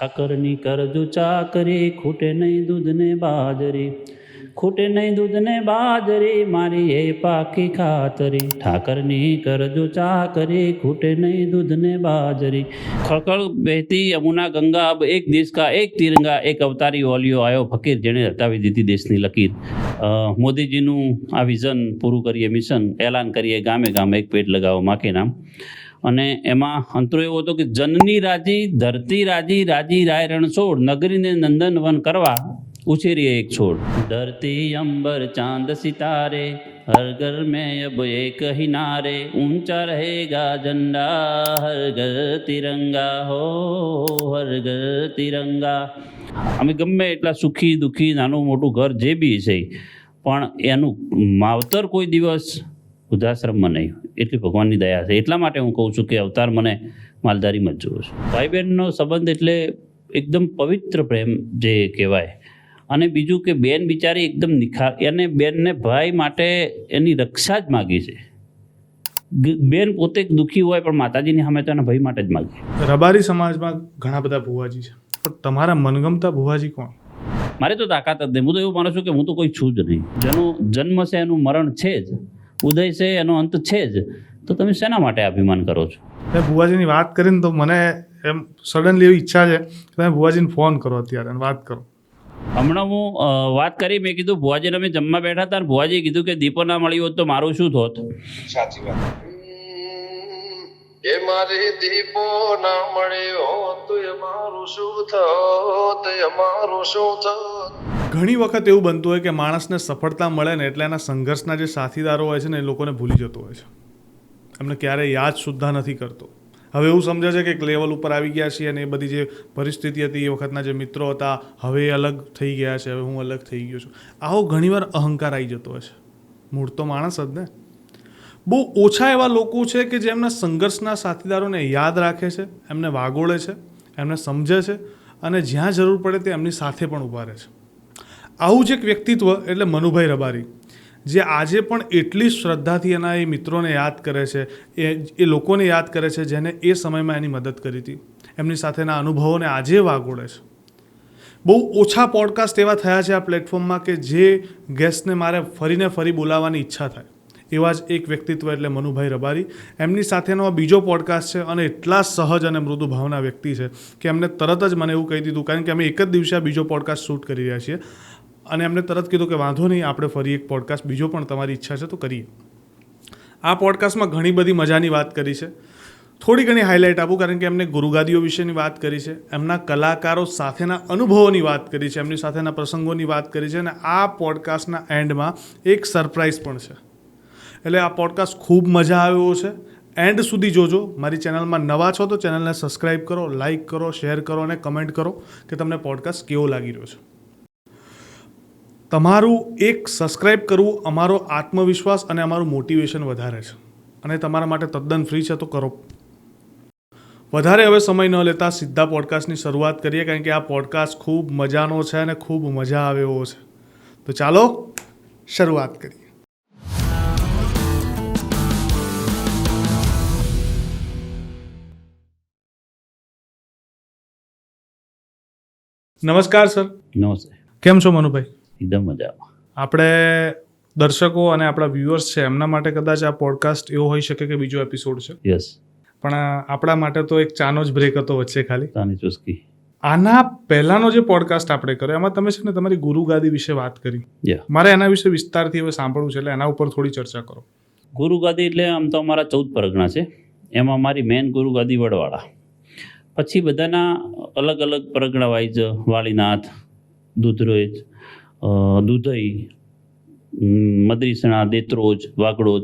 ઠાકરની કરજો ચાકરી, ખૂટે નહીં દૂધ ને બાજરી, ખૂટે નહીં દૂધ ને બાજરી, મારી એ પાકી ખાતરી. ઠાકરની કરજો ચાકરી, ખૂટે નહીં દૂધ ને બાજરી. ખળખળ બહેતી યમુના ગંગા, अब एक देश का एक तिरंगा, एक અવતારી ઓલિયો આવ્યો ફકીર, જેણે હટાવી દીધી દેશની લકીર. મોદીજીનું આ વિઝન પૂરું કરીએ મિશન, એલાન કરીએ ગામે ગામે એક પેડ લગાવો માં કે નામ. અને એમાં અંતરો એવો હતો કે જનની રાજી, ધરતી રાજી, રાજી રાય રણછોડ, નગરીને નંદનવન કરવા ઉછેરીએ એક છોડ. ધરતી અંબર ચાંદ સિતારે, हर घर में अब एक ही नारे, ऊंचा रहेगा झंडा हर घर तिरंगा हो, हर घर तिरंगा. અમે ગમે એટલા સુખી દુઃખી નાનું મોટું ઘર જે બી છે, પણ એનું માવતર કોઈ દિવસ વૃદ્ધાશ્રમમાં નહીં, એટલી ભગવાનની દયા છે. એટલા માટે હું કહું છું કે અવતાર મને માલધારીમાં જ જોઉં છું. ભાઈ બહેનનો સંબંધ એટલે એકદમ પવિત્ર પ્રેમ જે કહેવાય. અને બીજું કે બેન બિચારી એકદમ નિખાર, એને બેનને ભાઈ માટે એની રક્ષા જ માગી છે. બેન પોતે દુઃખી હોય પણ માતાજીની સામે તો એના ભાઈ માટે જ માગી. રબારી સમાજમાં ઘણા બધા ભુવાજી છે, પણ તમારા મનગમતા ભુવાજી કોણ? મારે તો તાકાત જ નહીં. હું તો એવું માનું છું કે હું તો કોઈ છું જ નહીં. જેનો જન્મ છે એનું મરણ છે જ, ઉદય છે એનો અંત છે જ, તો તમે શેના માટે અભિમાન કરો છો? ભુવાજીની વાત કરીને તો મને એમ સડનલી એવી ઈચ્છા છે કે તમે ભુવાજીને ફોન કરો અત્યારે અને વાત કરો. હમણાં હું વાત કરી, મેં કીધું ભુવાજીને અમે જમવા બેઠા હતા, ભુવાજીએ કીધું કે દીપો ના મળી હોત તો મારું શું થોત? સાચી વાત. એ મારી દીપો ના મળ્યો તો એ મારું શું થોત, એ મારું શું થોત. ઘણી વખત એવું બનતું હોય કે માણસને સફળતા મળે ને એટલે એના સંઘર્ષના જે સાથીદારો હોય છે ને એ લોકોને ભૂલી જતો હોય છે, એમને ક્યારેય યાદ સુદ્ધા નથી કરતો. હવે એવું સમજે છે કે એક લેવલ ઉપર આવી ગયા છીએ અને એ બધી જે પરિસ્થિતિ હતી એ વખતના જે મિત્રો હતા હવે એ અલગ થઈ ગયા છે, હવે હું અલગ થઈ ગયો છું. આવો ઘણીવાર અહંકાર આવી જતો હોય છે. મૂળ તો માણસ જ ને. બહુ ઓછા એવા લોકો છે કે જે એમના સંઘર્ષના સાથીદારોને યાદ રાખે છે, એમને વાગોળે છે, એમને સમજે છે અને જ્યાં જરૂર પડે તે એમની સાથે પણ ઊભા રહે છે. આવું જ એક વ્યક્તિત્વ એટલે મનુભાઈ રબારી, જે આજે પણ એટલી શ્રદ્ધાથી એના એ મિત્રોને યાદ કરે છે, એ લોકોને યાદ કરે છે જેને એ સમયમાં એની મદદ કરી હતી, એમની સાથેના અનુભવોને આજે વાગોળે છે. બહુ ઓછા પોડકાસ્ટ એવા થયા છે આ પ્લેટફોર્મમાં કે જે ગેસ્ટને મારે ફરીને ફરી બોલાવવાની ઈચ્છા થાય. એવા જ એક વ્યક્તિત્વ એટલે મનુભાઈ રબારી. એમની સાથેનો આ બીજો પોડકાસ્ટ છે અને એટલા સહજ અને મૃદુ ભાવના વ્યક્તિ છે કે એમને તરત જ મને એવું કહી દીધું, કારણ કે અમે એક જ દિવસે આ બીજો પોડકાસ્ટ શૂટ કરી રહ્યા છીએ, અને એમને તરત કીધું કે વાંધો નહીં, આપણે ફરી એક પોડકાસ્ટ બીજો પણ તમારી ઈચ્છા છે તો કરીએ. આ પોડકાસ્ટમાં ઘણી બધી મજાની વાત કરી છે. થોડી ઘણી હાઇલાઇટ આપું, કારણ કે એમને ગુરુગાદીઓ વિશેની વાત કરી છે, એમના કલાકારો સાથેના અનુભવોની વાત કરી છે, એમની સાથેના પ્રસંગોની વાત કરી છે, અને આ પોડકાસ્ટના એન્ડમાં એક સરપ્રાઇઝ પણ છે. એટલે આ પોડકાસ્ટ ખૂબ મજા આવ્યો છે. એન્ડ સુધી જોજો. મારી ચેનલમાં નવા છો તો ચેનલને સબસ્ક્રાઈબ કરો, લાઇક કરો, શેર કરો અને કમેન્ટ કરો કે તમને પોડકાસ્ટ કેવો લાગી રહ્યો છે. તમારું એક સબસ્ક્રાઈબ કરવું અમારો આત્મવિશ્વાસ અને અમારું મોટિવેશન વધારે છે, અને તમારા માટે તદ્દન ફ્રી છે, તો કરો. વધારે હવે સમય ન લેતા સીધા પોડકાસ્ટની શરૂઆત કરીએ, કારણ કે આ પોડકાસ્ટ ખૂબ મજાનો છે અને ખૂબ મજા આવે એવો છે. તો ચાલો શરૂઆત કરીએ. નમસ્કાર સર. નમસ્તે. કેમ છો મનુભાઈ? એકદમ મજામાં. આપણે દર્શકો અને આપણા વ્યુઅર્સ છે એમના માટે કદાચ આ પોડકાસ્ટ એવો હોઈ શકે કે બીજો એપિસોડ છે, યસ, પણ આપણા માટે તો એક ચાનો જ બ્રેક હતો વચ્ચે ખાલી. તાની ચુસ્કી. આના પહેલાનો જે પોડકાસ્ટ આપણે કર્યો એમાં તમે છે ને તમારી ગુરુગાદી વિશે વાત કરી. મારે એના વિશે વિસ્તારથી હવે સાંભળવું છે, એટલે એના ઉપર થોડી ચર્ચા કરો. ગુરુગાદી એટલે આમ તો અમારા 14 પરગણા છે, એમાં મારી મેન ગુરુગાદી વડવાળા. પછી બધાના અલગ અલગ પરગણા વાઇઝ વાલીનાથ, દૂધરોજ, દૂધઈ, મદરીસણા, દેત્રોજ, વાગડોદ,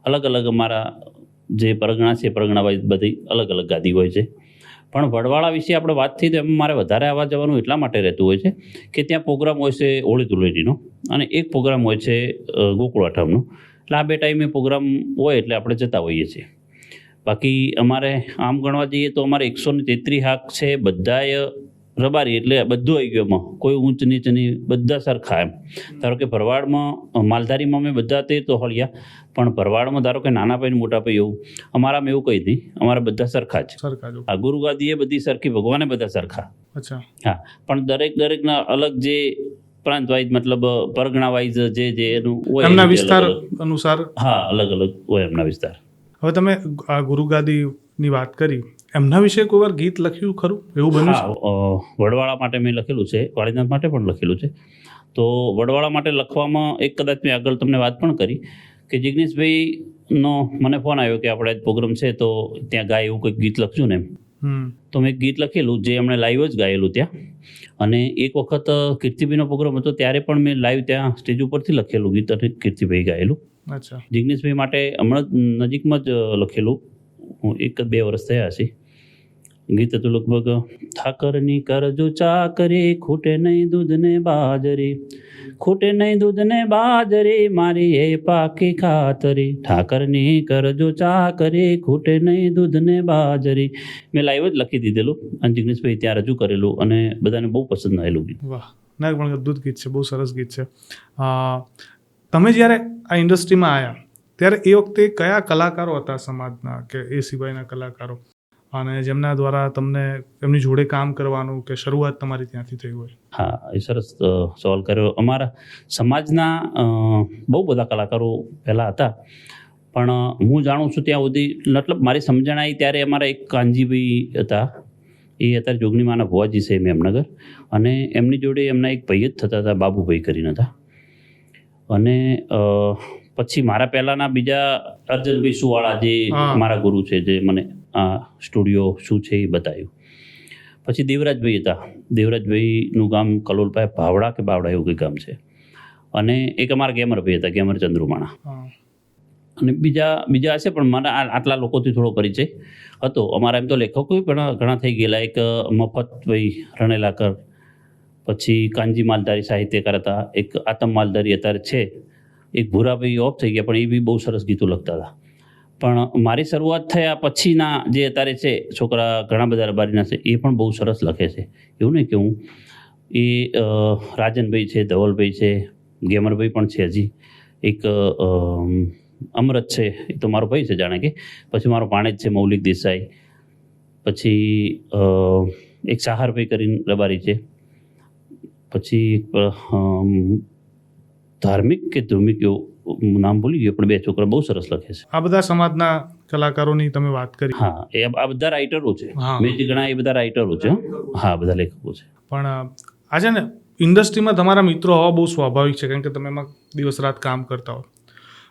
અલગ અલગ અમારા જે પરગણા છે પરગણા વાઇઝ બધી અલગ અલગ ગાદી હોય છે. પણ વડવાળા વિશે આપણે વાત થઈ તો એમાં મારે વધારે આવવા જવાનું એટલા માટે રહેતું હોય છે કે ત્યાં પ્રોગ્રામ હોય છે હોળી ધૂળેટીનો, અને એક પ્રોગ્રામ હોય છે ગોકુળ આઠમનો. એટલે આ બે ટાઈમે પ્રોગ્રામ હોય એટલે આપણે જતા હોઈએ છીએ. બાકી અમારે આમ ગણવા જઈએ તો અમારે 133 હાક છે, બધાએ રબારી એટલે બધું આવી ગયું એમાં, કોઈ ઊંચ નીચ નહીં, બધા સરખા એમ. ધારો કે ભરવાડમાં માલધારીમાં અમે બધા તે તો હળિયા, પણ ભરવાડમાં ધારો કે નાના ભાઈ ને મોટા ભાઈ એવું, અમારામાં એવું કંઈ નહીં, અમારા બધા સરખા જ. સરખા જો. આ ગુરુગાદી એ બધી સરખી, ભગવાને બધા સરખા. અચ્છા. હા, પણ દરેકના અલગ જે પ્રાંત વાઇઝ મતલબ પરગણા વાઇઝ જે એનું હોય એમના એ વિસ્તાર અલગ અલગ. અનુસાર. હા, અલગ અલગ હોય એમના વિસ્તાર. હવે તમે આ ગુરુગાદીની વાત કરી, એમના વિશે કોઈ વાર ગીત લખ્યું ખરું? એવું બન્યું છે? હા, વડવાળા માટે મેં લખેલું છે, વાળીનાથ માટે પણ લખેલું છે. તો વડવાળા માટે લખવામાં એક કદાચ મેં આગળ તમને વાત પણ કરી કે જિગ્નેશભાઈનો મને ફોન આવ્યો કે આપણે પ્રોગ્રામ છે તો ત્યાં ગાય એવું કંઈક ગીત લખશું ને એમ. તો મેં એક ગીત લખેલું જે એમણે લાઈવ જ ગાયેલું ત્યાં. અને એક વખત કીર્તિભાઈનો પ્રોગ્રામ હતો ત્યારે પણ મેં લાઈવ ત્યાં સ્ટેજ ઉપરથી લખેલું ગીત અને કીર્તિભાઈ ગાયેલું. અચ્છા. જિગ્નેશભાઈ માટે હમણાં નજીકમાં જ લખેલું, 1-2 વર્ષ થયા હશે. ગીત હતું લગભગ, ઠાકરની કરજો ચાકરી, ખૂટે નહીં દૂધ ને બાજરી, ખૂટે નહીં દૂધ ને બાજરી, મારી એ પાકી ખાતરી, ઠાકરની કરજો ચાકરી, ખૂટે નહીં દૂધ ને બાજરી. મેં લાઈવ જ લખી દીધેલું અને જિગ્નેશભાઈ ત્યાં રજૂ કરેલું અને બધાને બહુ પસંદ આવેલું ગીત. વાહ, ના પણ અદ્ભુત ગીત છે, બહુ સરસ ગીત છે. તમે જ્યારે આ ઇન્ડસ્ટ્રીમાં આવ્યા ત્યારે એ વખતે કયા કલાકારો હતા સમાજના કે એ સિવાયના કલાકારો, અને જેમના દ્વારા તમને એમની જોડે કામ કરવાનું કે શરૂઆત તમારી ત્યાંથી થઈ હોય? હા, એ સરસ સવાલ કર્યો. અમારા સમાજના બહુ બધા કલાકારો પહેલાં હતા, પણ હું જાણું છું ત્યાં સુધી મતલબ મારી સમજણ આવી ત્યારે અમારા એક કાનજીભાઈ હતા, એ અત્યારે જોગણીમાના ભુવાજી છે મેમનગર, અને એમની જોડે એમના એક ભાઈ જ થતા હતા, બાબુભાઈ કરીને હતા. અને પછી મારા પહેલાંના બીજા અર્જનભાઈ સુવાળા જે મારા ગુરુ છે, જે મને આ સ્ટુડિયો શું છે એ બતાવ્યું. પછી દેવરાજભાઈ હતા, દેવરાજભાઈનું ગામ કલોલભાઈ ભાવડા કે બાવડા એવું કંઈ ગામ છે. અને એક અમારા ગેમરભાઈ હતા, ગેમર ચંદ્રુમાણા. અને બીજા હશે પણ મને આટલા લોકોથી થોડો પરિચય હતો. અમારા એમ તો લેખકો પણ ઘણા થઈ ગયેલા, એક મફતભાઈ રણેલાકર, પછી કાનજી માલધારી સાહિત્યકાર હતા, એક આતમ માલધારી અત્યારે છે, એક ભૂરાભાઈ ઓફ થઈ ગયા પણ એ બી બહુ સરસ ગીતો લખતા હતા. પણ મારી શરૂઆત થયા પછીના જે અત્યારે છે છોકરા ઘણા બધા રબારીના છે, એ પણ બહુ સરસ લખે છે. એવું નહીં કે હું, એ રાજનભાઈ છે, ધવલભાઈ છે, ગેમરભાઈ પણ છે, હજી એક અમરત છે, એ તો મારો ભાઈ છે જાણે કે. પછી મારો ભાણેજ છે મૌલિક દેસાઈ, પછી એક સાહારભાઈ કરીને રબારી છે, પછી ધાર્મિક કે ધ્રુમિક એવું નામ ભૂલી ગયો, પણ 2 છોકરા બહુ સરસ લખે છે. આ બધા સમાજના કલાકારોની તમે વાત કરી. હા, એ આ બધા રાઇટરો છે, મેં જે ઘણા એ બધા રાઇટરો છે. હા, બધા લેખકો છે. પણ આજે ને ઇન્ડસ્ટ્રીમાં તમારા મિત્રો હોવા બહુ સ્વાભાવિક છે, કારણ કે તમે એમાં દિવસ રાત કામ કરતા હો.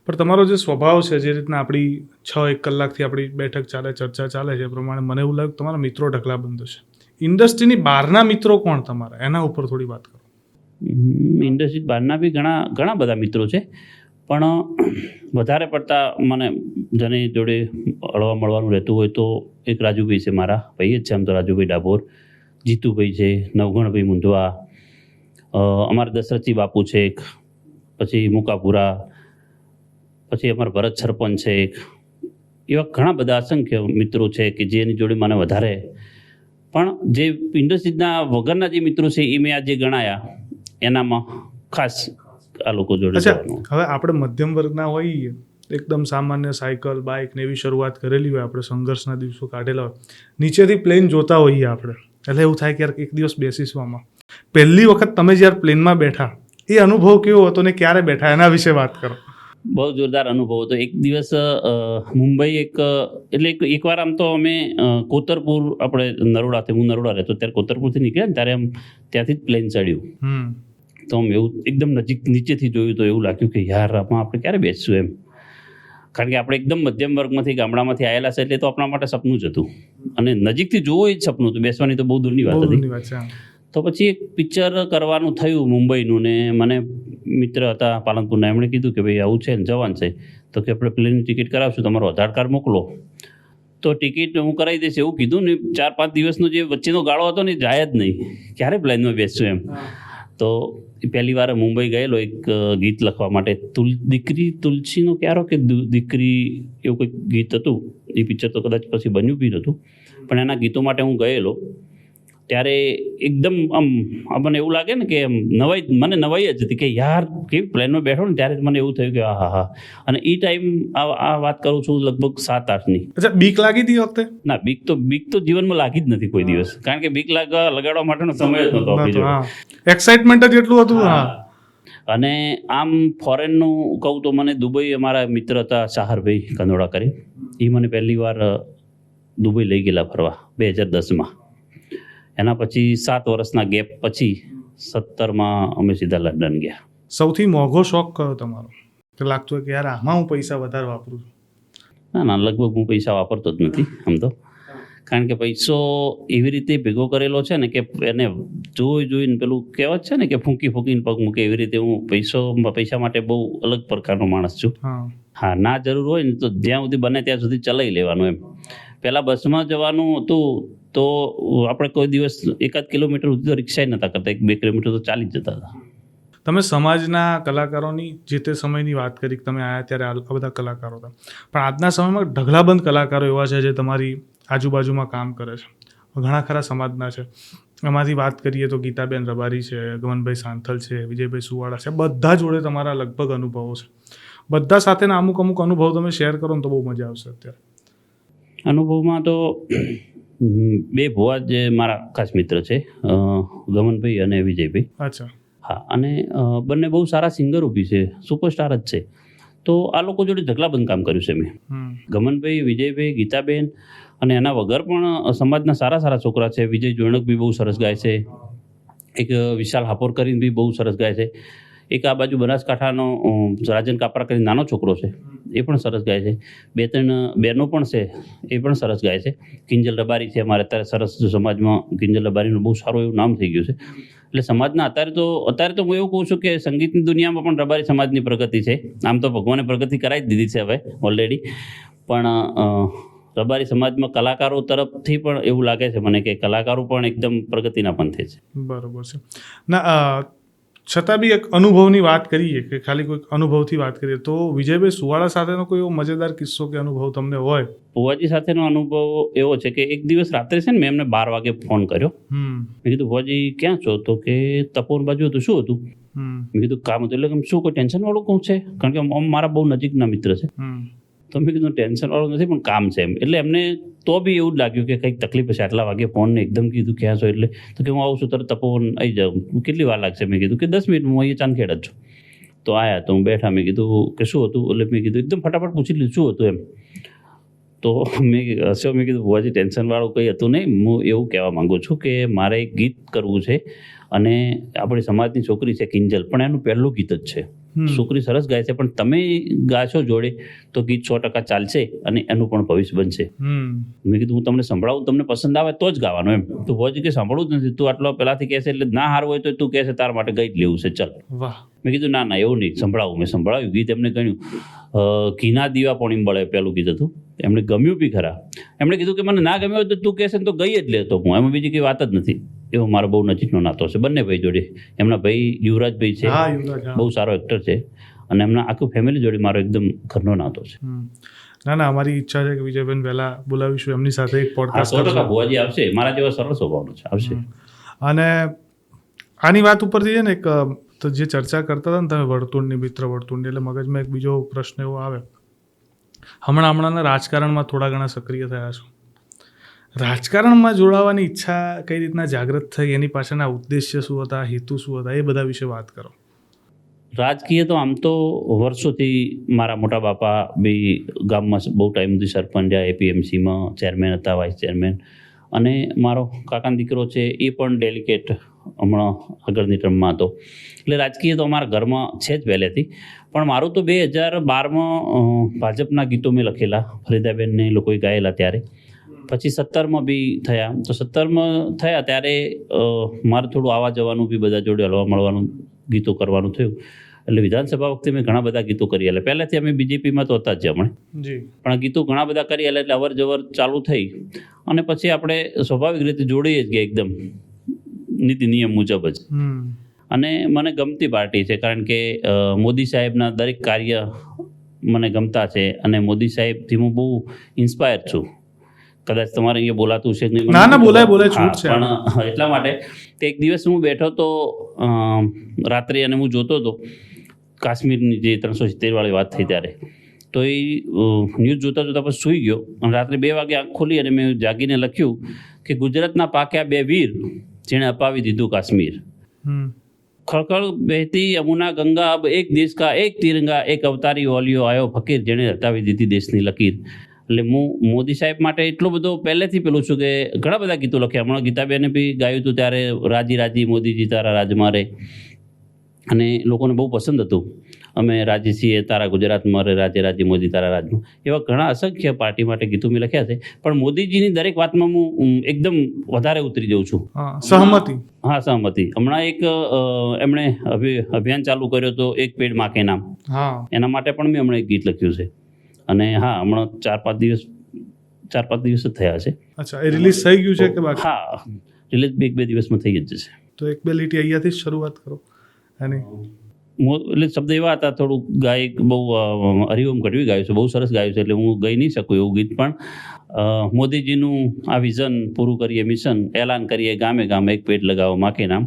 પણ તમારો જે સ્વભાવ છે, જે રીતના આપણી 6-1 કલાકથી આપણી બેઠક ચાલે, ચર્ચા ચાલે છે, એ પ્રમાણે મને એવું લાગ્યું તમારા મિત્રો ઢગલાબંધ છે. ઇન્ડસ્ટ્રીની બહારના મિત્રો કોણ તમારા, એના ઉપર થોડી વાત કરો. ઇન્ડસ્ટ્રી બહારના બી ઘણા બધા મિત્રો છે, પણ વધારે પડતા મને જેની જોડે હળવા મળવાનું રહેતું હોય તો એક રાજુભાઈ છે, મારા ભાઈ જ છે આમ તો, રાજુભાઈ ડાભોર, જીતુભાઈ છે, નવગણભાઈ મુંધવા, અમારા દશરથજી બાપુ છે એક, પછી મુકાપુરા, પછી અમારા ભરત સરપંચ છે એક. એવા ઘણા બધા અસંખ્ય મિત્રો છે કે જેની જોડે મને વધારે, પણ જે ઇન્ડસ્ટ્રીના વગરના જે મિત્રો છે એ મેં આજે ગણાયા, એનામાં ખાસ આ લોકો જોડે. હવે આપણે મધ્યમ વર્ગના હોઈએ, એકદમ સામાન્ય સાયકલ, બાઇક ને એવી શરૂઆત કરેલી હોય, આપણે સંઘર્ષના દિવસો કાઢેલા હોય, નીચેથી પ્લેન જોતા હોઈએ આપણે, એટલે એવું થાય કે યાર એક દિવસ બેસીશું આમાં. પહેલી વખત તમે જ્યારે પ્લેનમાં બેઠા, એ અનુભવ કેવો હતો ને ક્યારે બેઠા, એના વિશે વાત કરો. બહુ જોરદાર અનુભવ હતો. એક દિવસ મુંબઈ એકવાર આમ તો અમે કોતરપુર, આપણે નરોડાથી, હું નરોડા રહેતો ત્યારે કોતરપુરથી નીકળ્યા ને ત્યારે આમ ત્યાંથી જ પ્લેન ચડ્યું. તો આમ એવું એકદમ નીચેથી જોયું તો એવું લાગ્યું કે યાર આમાં આપણે ક્યારે બેસશું એમ. કારણ કે આપણે એકદમ મધ્યમ વર્ગમાંથી, ગામડામાંથી આવેલા છે, એટલે તો આપણા માટે સપનું જ હતું, અને નજીકથી જોવું એ જ સપનું હતું, બેસવાની તો બહુ દૂરની વાત હતી. તો પછી એક પિક્ચર કરવાનું થયું મુંબઈનું, ને મને મિત્ર હતા પાલનપુરના, એમણે કીધું કે ભાઈ આવું છે ને જવાન છે, તો કે આપણે પ્લેનની ટિકિટ કરાવશું, તમારો આધાર કાર્ડ મોકલો તો ટિકિટ હું કરાવી દઈશ એવું કીધું ને. 4-5 દિવસનો જે વચ્ચેનો ગાળો હતો ને, જાય જ નહીં, ક્યારે પ્લેનમાં બેસશું એમ. તો પહેલી વાર મુંબઈ ગયેલો એક ગીત લખવા માટે, દીકરી તુલસીનો ક્યારો કે દીકરી એવું કંઈક ગીત હતું. એ પિક્ચર તો કદાચ પછી બન્યું બી નહોતું, પણ એના ગીતો માટે હું ગયેલો. ત્યારે એકદમ આમ મને એવું લાગે ને કે મને નવાઈ જ હતી કે યાર કેવી પ્લેનમાં બેઠો ને ત્યારે મને એવું થયું કે હા. અને એ ટાઈમ આ વાત કરું છું લગભગ 7-8ની. અચ્છા, બીક લાગી હતી વખતે? ના, બીક તો જીવનમાં લાગી જ નથી કોઈ દિવસ, કારણ કે બીક લગાડવા માટેનો સમય જ નહોતો આપણી જોડે. એક્સાઇટમેન્ટ જ એટલું હતું. હા. અને આમ ફોરેનનું કહું તો મને દુબઈ, અમારા મિત્ર હતા શાહરભાઈ કંદોડા કરી, એ મને પહેલી વાર દુબઈ લઈ ગયેલા ફરવા 2010માં. એના પછી 7 વર્ષના ગેપ પછી 17માં અમે સીધા લંડન ગયા. સૌથી મોંઘો શોખ કયો તમારો કે લાગતું હોય કે યાર આમાં હું પૈસા વધારે વાપરું છું? ના, લગભગ હું પૈસા વાપરતો જ નથી આમ તો, કારણ કે પૈસો એવી રીતે ભેગો કરેલો છે ને કે એને જોઈને પેલું કહેવત છે ને કે ફૂંકીને પગ મૂકે, એવી રીતે હું પૈસા માટે બહુ અલગ પ્રકારનો માણસ છું. હા, ના જરૂર હોય ને તો જ્યાં સુધી બને ત્યાં સુધી ચલાવી લેવાનું એમ. પહેલાં બસમાં જવાનું હતું તો આપણે કોઈ દિવસ 1-8 કિલોમીટર સુધી તો રિક્ષા નહોતા કરતા, 1-2 કિલોમીટર તો ચાલી જ જતા હતા. તમે સમાજના કલાકારોની જે તે સમયની વાત કરી કે તમે આવ્યા ત્યારે આ બધા કલાકારો હતા, પણ આજના સમયમાં ઢગલાબંધ કલાકારો એવા છે જે તમારી આજુબાજુમાં કામ કરે છે, ઘણા ખરા સમાજના છે. એમાંથી વાત કરીએ તો ગીતાબેન રબારી છે, ગમનભાઈ સાંથલ છે, વિજયભાઈ સુવાળા છે, બધા જોડે તમારા લગભગ અનુભવો છે. બધા સાથેના અમુક અનુભવ તમે શેર કરો ને તો બહુ મજા આવશે. અત્યારે અનુભવમાં તો 2 ભુવા જે મારા ખાસ મિત્ર છે, ગમનભાઈ અને વિજયભાઈ. અચ્છા. હા, અને બંને બહુ સારા સિંગરો બી છે, સુપરસ્ટાર જ છે. તો આ લોકો જોડે ઢગલાબંધ કામ કર્યું છે મેં. ગમનભાઈ, વિજયભાઈ, ગીતાબેન, અને એના વગર પણ સમાજના સારા છોકરા છે. વિજય જોણક બી બહુ સરસ ગાય છે, એક વિશાલ હાપોર કરીને બી બહુ સરસ ગાય છે, એક આ બાજુ બનાસકાંઠાનો રાજન કાપરા કરીને નાનો છોકરો છે, એ પણ સરસ ગાય છે. 2-3 બહેનો પણ છે, એ પણ સરસ ગાય છે. કિંજલ રબારી છે અમારે અત્યારે સરસ સમાજમાં, કિંજલ રબારીનું બહુ સારું એવું નામ થઈ ગયું છે. એટલે સમાજના અત્યારે તો હું એવું કહું છું કે સંગીતની દુનિયામાં પણ રબારી સમાજની પ્રગતિ છે. આમ તો ભગવાને પ્રગતિ કરાવી જ દીધી છે હવે ઓલરેડી, પણ રબારી સમાજમાં કલાકારો તરફથી પણ એવું લાગે છે મને કે કલાકારો પણ એકદમ પ્રગતિના પંથે છે. બરોબર છે. ના, છતાં બી એક અનુભવની વાત કરીએ કે ખાલી કોઈક અનુભવથી વાત કરીએ તો વિજયભાઈ સુવાળા સાથેનો કોઈ એવો મજેદાર કિસ્સો કે અનુભવ તમને હોય? ભુવાજી સાથેનો અનુભવ એવો છે કે એક દિવસ રાત્રે છે ને મેં એમને 12 વાગે ફોન કર્યો. મેં કીધું ભુવાજી ક્યાં છો? તો કે તપોવન બાજુ હતું. શું હતું? મેં કીધું કામ હતું. એટલે શું કોઈ ટેન્શન વાળું કોણ છે? કારણ કે મારા બહુ નજીકના મિત્ર છે. તો મેં કીધું ટેન્શન વાળું નથી પણ કામ છે એમ. એટલે એમને તો બી એવું જ લાગ્યું કે કંઈક તકલીફ હશે. આટલા વાગે ફોનને એકદમ કીધું ક્યાં છો? એટલે તો કે હું આવું છું તરત તપોવન આવી જાઉં. કેટલી વાર લાગશે? મેં કીધું કે 10 મિનિટ, હું અહીંયા ચાંદખેડ જ છું. તો આવ્યા, તો હું બેઠા. મેં કીધું કે શું હતું? એટલે મેં કીધું એકદમ ફટાફટ પૂછી લીધું શું હતું એમ. તો મેં કીધું ભુવાજી ટેન્શનવાળું કંઈ હતું નહીં. હું એવું કહેવા માગું છું કે મારે એક ગીત કરવું છે અને આપણી સમાજની છોકરી છે કિંજલ, પણ એનું પહેલું ગીત જ છે. છોકરી સરસ ગાય છે, પણ તમે ગાશો જોડે તો ગીત 100% ચાલશે અને એનું પણ ભવિષ્ય બનશે. મેં કીધું હું તમને સંભળાવું, તમને પસંદ આવે તો જ ગાવાનું એમ. તો ભુવાજી કે સાંભળવું જ નથી, તું આટલો પહેલાંથી કહેશે એટલે ના હાર હોય તો તું કહેશે તાર માટે ગઈ જ લેવું છે, ચાલ. વાહ. મેં કીધું ના એવું નહીં, સંભળાવું. મેં સંભળાવ્યું ગીત, એમને ગણ્યું. ઘીના દીવા પોણી બળે પહેલું ગીત હતું. એમને ગમ્યું બી ખરા. એમણે કીધું કે મને ના ગમ્યું હોય તો તું કહેશે ને તો ગઈ જ લેતો હું, એમાં બીજી કંઈ વાત જ નથી. એવો મારો બહુ નજીકનો નાતો છે બંને ભાઈ જોડે. એમના ભાઈ યુવરાજભાઈ છે, બહુ સારો એક્ટર છે, અને એમના આખું ફેમિલી જોડે મારો એકદમ ઘરનો નાતો છે. ના, અમારી ઈચ્છા છે કે વિજયભાઈ વહેલા બોલાવીશું, એમની સાથે એક પોડકાસ્ટ કરશું. ભુવાજી આવશે, મારા જેવા સરળ સ્વભાવનો છે, આવશે. અને આની વાત ઉપરથી છે ને એક તો જે ચર્ચા કરતા હતા ને તમે વર્તુળની, મિત્ર વર્તુળની, એટલે મગજમાં એક બીજો પ્રશ્ન એવો આવે. હમણાંના રાજકારણમાં થોડા ઘણા સક્રિય થયા છો. રાજકારણમાં જોડાવાની ઈચ્છા કઈ રીતના જાગૃત થઈ, એની પાછળના ઉદ્દેશ્ય શું હતા, હેતુ શું હતા, એ બધા વિશે વાત કરો. રાજકીય તો આમ તો વર્ષોથી મારા મોટા બાપા બી ગામમાં બહુ ટાઈમ સુધી સરપંચ રહ્યા, એપીએમસીમાં ચેરમેન હતા, વાઇસ ચેરમેન, અને મારો કાકાનો દીકરો છે એ પણ ડેલિકેટ હમણાં આગળની ટર્મમાં હતો. એટલે રાજકીય તો અમારા ઘરમાં છે જ પહેલેથી. પણ મારું તો 2012માં ભાજપના ગીતો મેં લખેલા, ફરીદાબેનને લોકોએ ગાયેલા ત્યારે. પછી 17માં બી થયા. તો 17માં થયા ત્યારે મારે થોડું આવવા જવાનું બી બધા જોડે હલવા મળવાનું, ગીતો કરવાનું થયું. એટલે વિધાનસભા વખતે મેં ઘણા બધા ગીતો કરી. એટલે પહેલાંથી અમે બીજેપીમાં તો હતા જ હમણાં, પણ ગીતો ઘણા બધા કરી એટલે અવર જવર ચાલુ થઈ. અને પછી આપણે સ્વાભાવિક રીતે જોડીએ જ ગયા એકદમ નીતિ નિયમ મુજબ જ. અને મને ગમતી પાર્ટી છે, કારણ કે મોદી સાહેબના દરેક કાર્ય મને ગમતા છે, અને મોદી સાહેબથી હું બહુ ઇન્સ્પાયર છું કદાચ તમારે અહીંયા બોલાતું છે કે નહીં મને ના, ના, નથી બોલાય, ખબર. બોલાય, હા, છૂટ છે પણ એટલા માટે કે એક દિવસ હું બેઠો તો રાત્રે અને હું જોતો હતો કાશ્મીરની જે 370 વાળી વાત થઈ ત્યારે, તો એ ન્યૂઝ જોતા જોતા પછી સૂઈ ગયો અને રાત્રે 2 વાગે આંખ ખોલી અને મેં જાગીને લખ્યું કે ગુજરાતના પાક્યા 2 વીર જેણે અપાવી દીધું કાશ્મીર. હમ. ખળખળ બહેતી યમુના ગંગા અબ એક દેશ કા એક તિરંગા એક અવતારી ઓલિયો આયો ફકીર જેણે હટાવી દીધી દેશની લકીર. એટલે હું મોદી સાહેબ માટે એટલો બધો પહેલેથી પેલું છું કે ઘણા બધા ગીતો લખ્યા. હમણાં ગીતાબેને બી ગાયું હતું ત્યારે રાજી રાજી મોદીજી તારા રાજમાં રે, અને લોકોને બહુ પસંદ હતું. અમે રાજી છીએ તારા ગુજરાતમાં રે, રાજે રાજી મોદી તારા રાજમાં. એવા ઘણા અસંખ્ય પાર્ટી માટે ગીતો મેં લખ્યા છે, પણ મોદીજીની દરેક વાતમાં હું એકદમ વધારે ઉતરી જાઉં છું. હા, સહમતિ. હા, સહમતિ. હમણાં એક એમણે અભિયાન ચાલુ કર્યો હતો એક પેડ માં કે નામ, હા, એના માટે પણ મેં હમણાં એક ગીત લખ્યું છે. અને હા, હમણાં 4-5 દિવસ જ થયા છે. અચ્છા, એ રિલીઝ થઈ ગયું છે કે બાકી? હા, રિલીઝ 1-2 દિવસમાં થઈ જ જશે. તો 1-2 લીટી અહીંયાથી જ શરૂઆત કરો. અને એટલે શબ્દ એવા હતા, થોડુંક ગાયક બહુ હરિઓમ ગઢવી ગાયું છે, બહુ સરસ ગાયું છે, એટલે હું ગઈ નહીં શકું એવું ગીત. પણ મોદીજીનું આ વિઝન પૂરું કરીએ મિશન, એલાન કરીએ ગામે ગામે એક પેડ લગાવો માં કે નામ.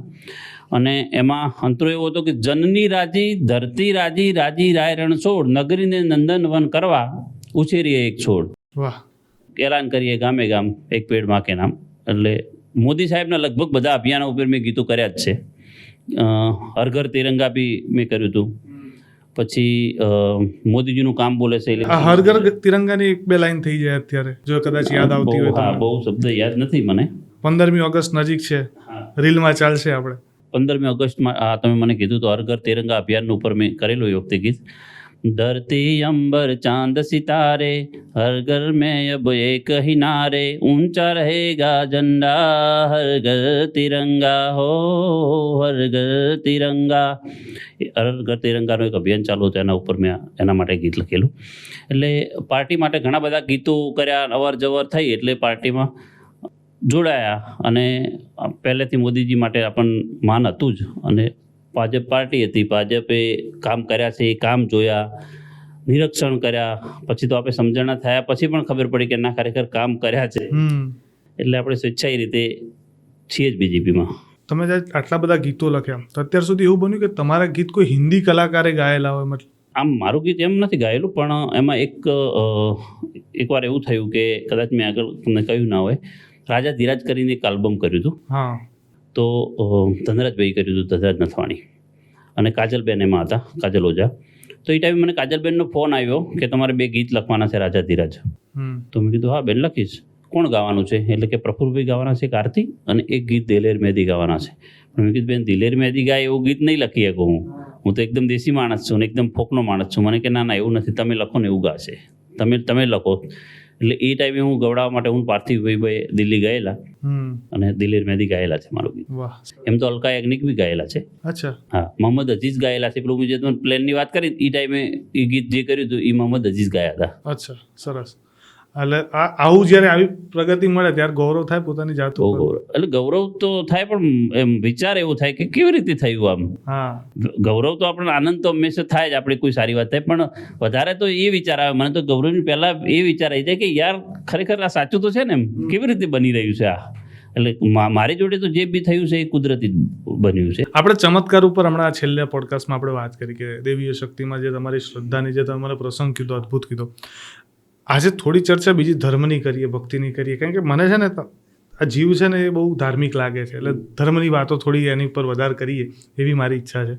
અને એમાં અંતરો એવો હતો કે જનની રાજી ધરતી રાજી રાજી રાય રણછોડ નગરીને નંદનવન કરવા ઉછેરીએ એક છોડ. વાહ. એલાન કરીએ ગામે ગામ એક પેડ માં કે નામ. એટલે મોદી સાહેબના લગભગ બધા અભિયાનો ઉપર મેં ગીતો કર્યા જ છે. હર ઘર તિરંગા બી મેં કર્યું હતું. પછી મોદીજીનું કામ બોલે છે. આ હર ઘર તિરંગાની 1-2 લાઈન થઈ જાય અત્યારે, જો કદાચ યાદ આવતી હોય તો. હા, બહુ શબ્દ યાદ નથી મને. 15મી ઓગસ્ટ નજીક છે, રીલમાં ચાલશે આપણે. 15મી ઓગસ્ટમાં તમે મને કીધું તો હર ઘર તિરંગા અભિયાન ઉપર મેં કરેલું એ વખતે ગીત. धरती अंबर चांद सितारे हर घर में अब एक ही नारे ऊंचा रहेगा झंडा हर घर तिरंगा हो हर घर तिरंगा. હર ઘર તિરંગાનું એક અભિયાન ચાલુ હતું, એના ઉપર મેં એના માટે ગીત લખેલું. એટલે પાર્ટી માટે ઘણા બધા ગીતો કર્યા, અવર જવર થઈ એટલે પાર્ટીમાં જોડાયા. અને પહેલેથી મોદીજી માટે આપણને માન હતું જ. અને ભાજપ પાર્ટી હતી, ભાજપે કામ કર્યા છે, એ કામ જોયા, નિરીક્ષણ કર્યા, પછી તો આપણે સમજણા થયા, પછી પણ ખબર પડી કે ના, ખરેખર કામ કર્યા છે. એટલે આપણે સ્વેચ્છાઈ રીતે છીએ જ બીજેપીમાં. તમે આટલા બધા ગીતો લખ્યા, તો અત્યાર સુધી એવું બન્યું કે તમારા ગીત કોઈ હિન્દી કલાકારે ગાયેલા હોય? મતલબ આમ મારું ગીત એમ નથી ગાયેલું, પણ એમાં એકવાર એવું થયું કે કદાચ મેં આગળ તમને કહ્યું ના હોય, રાજા ધીરાજ કરીને એક આલ્બમ કર્યું હતું. હા. તો ધનરાજભાઈ કર્યું હતું, ધનરાજ નથવાણી, અને કાજલબેન એમાં હતા, કાજલ ઓઝા. તો એ ટાઈમે મને કાજલબેનનો ફોન આવ્યો કે તમારે 2 ગીત લખવાના છે રાજા ધીરાજ. તો મેં કીધું હા બેન, લખીશ. કોણ ગાવાનું છે? એટલે કે પ્રફુલભાઈ ગાવાના છે, કાર્તિક, અને એક ગીત દિલેર મહેદી ગાવાના છે. પણ મેં કીધું બેન, દિલેર મહેદી ગાય એવું ગીત નહીં લખી શકું હું તો એકદમ દેશી માણસ છું ને એકદમ ફોકનો માણસ છું. મને કે ના ના, એવું નથી, તમે લખો ને એવું ગાશે, તમે લખો. એટલે એ ટાઈમે હું ગવડાવવા માટે હું પાર્થિવભાઈ દિલ્હી ગયેલા અને દિલેર મહેદી ગાયેલા છે મારું ગીત. વાહ. એમ તો અલકા યાજ્ઞિક બી ગાયેલા છે. અચ્છા. હા, મોહમ્મદ અઝીઝ ગાયેલા છે. પેલું જે તમે પ્લેનની વાત કરી, એ ટાઈમે એ ગીત જે કર્યું હતું એ મોહમ્મદ અઝીઝ ગાયા હતા. અચ્છા, સરસ. એટલે આવું જ્યારે આવી પ્રગતિ મળે ત્યારે ગૌરવ થાય પોતાની જાત બહુ ઉપર. ગૌરવ, એટલે ગૌરવ તો થાય, પણ એમ વિચાર એવો થાય કે કેવી રીતે થયું આમ. હા. ગૌરવ તો આપણને આનંદ તો હંમેશા થાય જ, આપણે કોઈ સારી વાત થાય, પણ વધારે તો એ વિચાર આવે મને તો ગૌરવની પહેલાં એ વિચાર આવી જાય કે યાર ખરેખર આ સાચું તો છે ને, એમ કેવી રીતે બની રહ્યું છે આ. એટલે મારી જોડે તો જે બી થયું છે એ કુદરતી બન્યું છે. આપણે ચમત્કાર ઉપર હમણાં છેલ્લા પોડકાસ્ટમાં આપણે વાત કરી કે દેવીય શક્તિમાં જે તમારી શ્રદ્ધાની જે તમારે પ્રસંગ કીધો, અદ્ભુત કીધો. આજે થોડી ચર્ચા બીજી ધર્મની કરીએ, ભક્તિની કરીએ, કારણ કે મને છે ને આ જીવ છે ને એ બહુ ધાર્મિક લાગે છે, એટલે ધર્મની વાતો થોડી એની ઉપર વધારે કરીએ એવી મારી ઈચ્છા છે.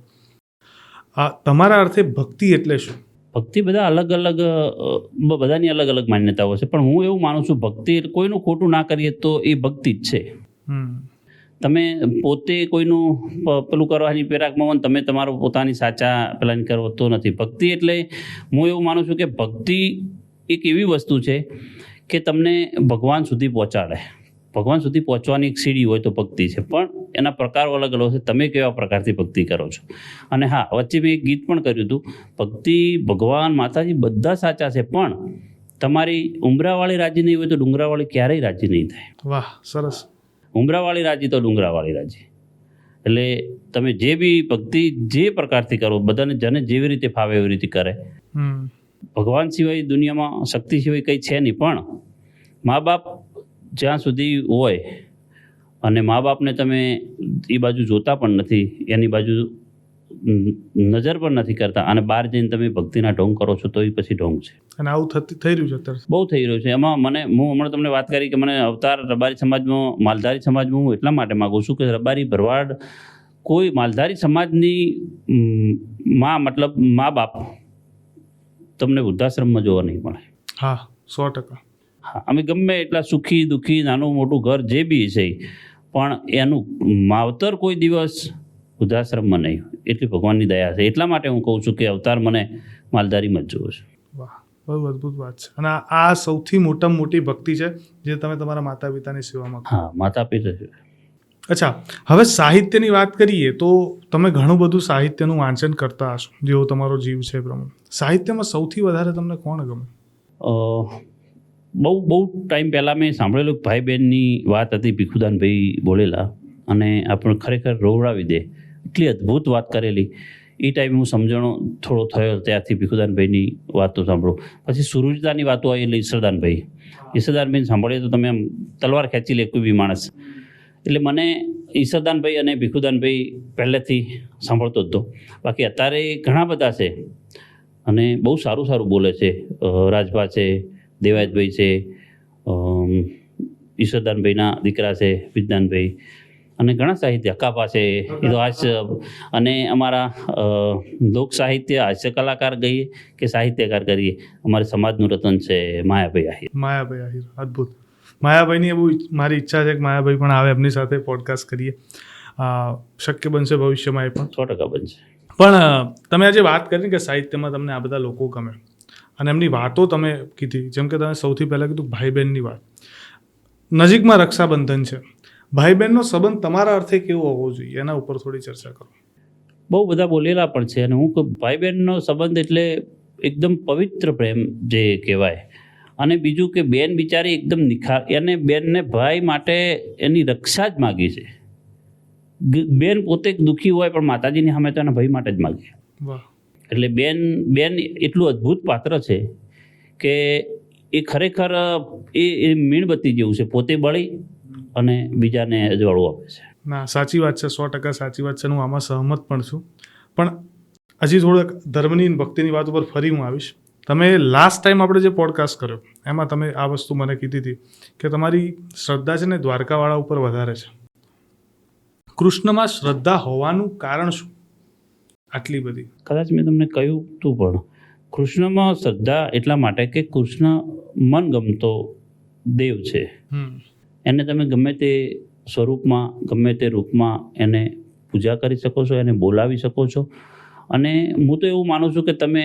તમારા અર્થે ભક્તિ એટલે શું? ભક્તિ બધા અલગ અલગ, બધાની અલગ અલગ માન્યતાઓ છે, પણ હું એવું માનું છું ભક્તિ કોઈનું ખોટું ના કરીએ તો એ ભક્તિ જ છે. તમે પોતે કોઈનું પેલું કરવાની પેરાકમાં હોય, તમે તમારું પોતાની સાચા પેલાની કરો તો નથી ભક્તિ. એટલે હું એવું માનું છું કે ભક્તિ એક એવી વસ્તુ છે કે તમને ભગવાન સુધી પહોંચાડે. ભગવાન સુધી પહોંચવાની એક સીડી હોય તો ભક્તિ છે, પણ એના પ્રકારો અલગ અલગ છે, તમે કેવા પ્રકારથી ભક્તિ કરો છો. અને હા, વચ્ચે મેં એક ગીત પણ કર્યું હતું, ભક્તિ ભગવાન માતાજી બધા સાચા છે, પણ તમારી ઉંબરાવાળી રાજી નહીં હોય તો ડુંગરાવાળી ક્યારેય રાજી નહીં થાય. વાહ, સરસ. ઉંબરાવાળી રાજી તો ડુંગરાવાળી રાજી. એટલે તમે જે બી ભક્તિ જે પ્રકારથી કરો, બધાને જેને જેવી રીતે ફાવે એવી રીતે કરે. ભગવાન સિવાય દુનિયામાં શક્તિ સિવાય કંઈ છે નહીં, પણ મા બાપ જ્યાં સુધી હોય અને મા બાપને તમે એ બાજુ જોતા પણ નથી, એની બાજુ નજર પણ નથી કરતા અને બહાર જઈને તમે ભક્તિના ઢોંગ કરો છો તો એ પછી ઢોંગ છે. અને આવું થઈ રહ્યું છે અત્યારે. બહુ થઈ રહ્યું છે. એમાં હું હમણાં તમને વાત કરી કે મને અવતાર રબારી સમાજમાં, માલધારી સમાજમાં હું એટલા માટે માગું છું કે રબારી ભરવાડ કોઈ માલધારી સમાજની મતલબ મા બાપ તમને વૃદ્ધાશ્રમમાં જોવા નહીં મળે. હા, 100%. હા, અમે ગમે એટલા સુખી દુઃખી નાનું મોટું ઘર જે બી છે પણ એનું માવતર કોઈ દિવસ વૃદ્ધાશ્રમમાં નહીં. એટલી ભગવાનની દયા છે. એટલા માટે હું કહું છું કે અવતાર મને માલધારીમાં જ જોવો છે. વાહ, બહુ અદ્ભુત વાત છે. અને આ સૌથી મોટામાં મોટી ભક્તિ છે જે તમે તમારા માતા પિતાની સેવામાં કરો. હા, માતા પિતા છે. અચ્છા, હવે સાહિત્યની વાત કરીએ તો તમે ઘણું બધું સાહિત્યનું વાંચન કરતા હશો, જેવો તમારો જીવ છે પ્રમાણે. સાહિત્યમાં સૌથી વધારે તમને કોણ ગમે? બહુ ટાઈમ પહેલાં મેં સાંભળેલું ભાઈ બહેનની વાત હતી, ભીખુદાનભાઈ બોલેલા, અને આપણે ખરેખર રોવડાવી દે એટલી અદ્ભુત વાત કરેલી. એ ટાઈમે હું સમજણો થોડો થયો ત્યારથી ભીખુદાનભાઈની વાતો સાંભળો. પછી સુરુજતાની વાતો આવી એટલે ઈશ્વરદાનભાઈને સાંભળીએ તો તમે આમ તલવાર ખેંચી લે કોઈ બી માણસ. એટલે મને ઈશ્વરદાનભાઈ અને ભીખુદાનભાઈ પહેલેથી સાંભળતો જ હતો. બાકી અત્યારે ઘણા બધા છે અને બહુ સારું બોલે છે. રાજભા છે, દેવાયતભાઈ છે, ઈશ્વરદાનભાઈના દીકરા છે વિજ્ઞાનભાઈ, અને ઘણા સાહિત્ય અકાપા છે. એ તો હાસ્ય અને અમારા લોક સાહિત્ય હાસ્ય કલાકાર કહીએ કે સાહિત્યકાર કરીએ, અમારા સમાજનું રતન છે માયાભાઈ આહિર. માયાભાઈ આહિર, અદ્ભુત. માયાભાઈની એવું મારી ઈચ્છા છે કે માયાભાઈ પણ આવે, એમની સાથે પોડકાસ્ટ કરીએ. શક્ય બનશે ભવિષ્યમાં, એ પણ 100% બનશે. પણ તમે આજે વાત કરી કે સાહિત્યમાં તમને આ બધા લોકો ગમે અને એમની વાતો તમે કીધી, જેમ કે તમે સૌથી પહેલાં કીધું ભાઈ બહેનની વાત. નજીકમાં રક્ષાબંધન છે, ભાઈ બહેનનો સંબંધ તમારા અર્થે કેવો હોવો જોઈએ એના ઉપર થોડી ચર્ચા કરો. બહુ બધા બોલેલા પણ છે. અને હું ભાઈ બહેનનો સંબંધ એટલે એકદમ પવિત્ર પ્રેમ જે કહેવાય. અને બીજું કે બેન બિચારી એકદમ એને બેનને ભાઈ માટે એની રક્ષા જ માગી છે. બેન પોતે દુઃખી હોય પણ માતાજીની સામે તો એના ભાઈ માટે જ માગે. વાહ. એટલે બેન એટલું અદ્ભુત પાત્ર છે કે એ ખરેખર એ મીણબત્તી જેવું છે, પોતે બળી અને બીજાને અજવાળું આપે છે. ના, સાચી વાત છે, 100% સાચી વાત છે. હું આમાં સહમત પણ છું. પણ હજી થોડાક ધર્મની ભક્તિની વાત ઉપર ફરી હું આવીશ. તમે લાસ્ટ ટાઈમ આપણે જે પોડકાસ્ટ કર્યો એમાં તમે આ વસ્તુ મને કીધી હતી કે તમારી શ્રદ્ધા છે ને દ્વારકાવાળા ઉપર વધારે છે. કૃષ્ણમાં શ્રદ્ધા હોવાનું કારણ શું આટલી બધી? કદાચ મેં તમને કહ્યું તું, પણ કૃષ્ણમાં શ્રદ્ધા એટલા માટે કે કૃષ્ણ મનગમતો દેવ છે. એને તમે ગમે તે સ્વરૂપમાં, ગમે તે રૂપમાં એને પૂજા કરી શકો છો, એને બોલાવી શકો છો. અને હું તો એવું માનું છું કે તમે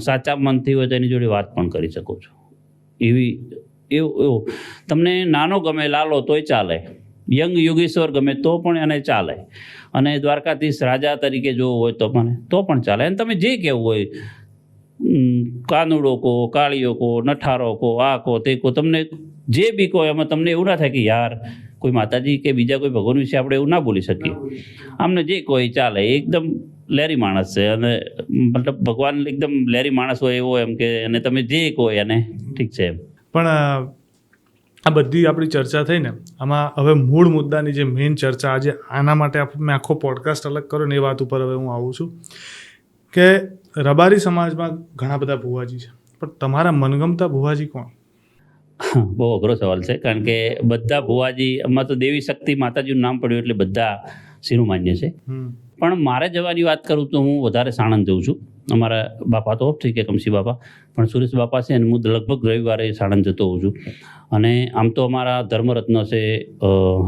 સાચા મનથી હોય તો એની જોડે વાત પણ કરી શકો છો. એવું તમને નાનો ગમે લાલો તોય ચાલે, યંગ યોગેશ્વર ગમે તો પણ એને ચાલે, અને દ્વારકાધીશ રાજા તરીકે જો હોય તો પણ ચાલે. અને તમે જે કહેવું હોય, કાનુડો કહો, કાળીઓ કહો, નઠારો કહો, આ કહો, તે કહો, તમને જે બી કહો એમાં તમને એવું ના થાય કે યાર કોઈ માતાજી કે બીજા કોઈ ભગવાન વિશે આપણે એવું ના બોલી શકીએ. આમને જે કોઈ ચાલે. એકદમ લેરી માણસ છે, અને મતલબ ભગવાન એકદમ લેરી માણસ હોય એવો, એમ કે અને તમે જે કહો એને ઠીક છે એમ. પણ આ બધી આપણી ચર્ચા થઈ ને, આમાં હવે મૂળ મુદ્દાની જે મેઇન ચર્ચા આજે આના માટે મેં આખો પોડકાસ્ટ અલગ કર્યો ને એ વાત ઉપર હવે હું આવું છું કે રબારી સમાજમાં ઘણા બધા ભુવાજી છે, પણ તમારા મનગમતા ભુવાજી કોણ? બહુ અઘરો સવાલ છે, કારણ કે બધા ભુવાજી, આમાં તો દેવી શક્તિ માતાજીનું નામ પડ્યું એટલે બધા શિરું માન્ય છે. પણ મારે જવાની વાત કરું તો હું વધારે સાણંદ જઉં છું. અમારા બાપા તો ઓફ થઈ ગયા, કમસી બાપા, પણ સુરેશ બાપા છે અને હું લગભગ રવિવારે સાણંદ જતો હોઉં છું. અને આમ તો અમારા ધર્મરત્ન છે,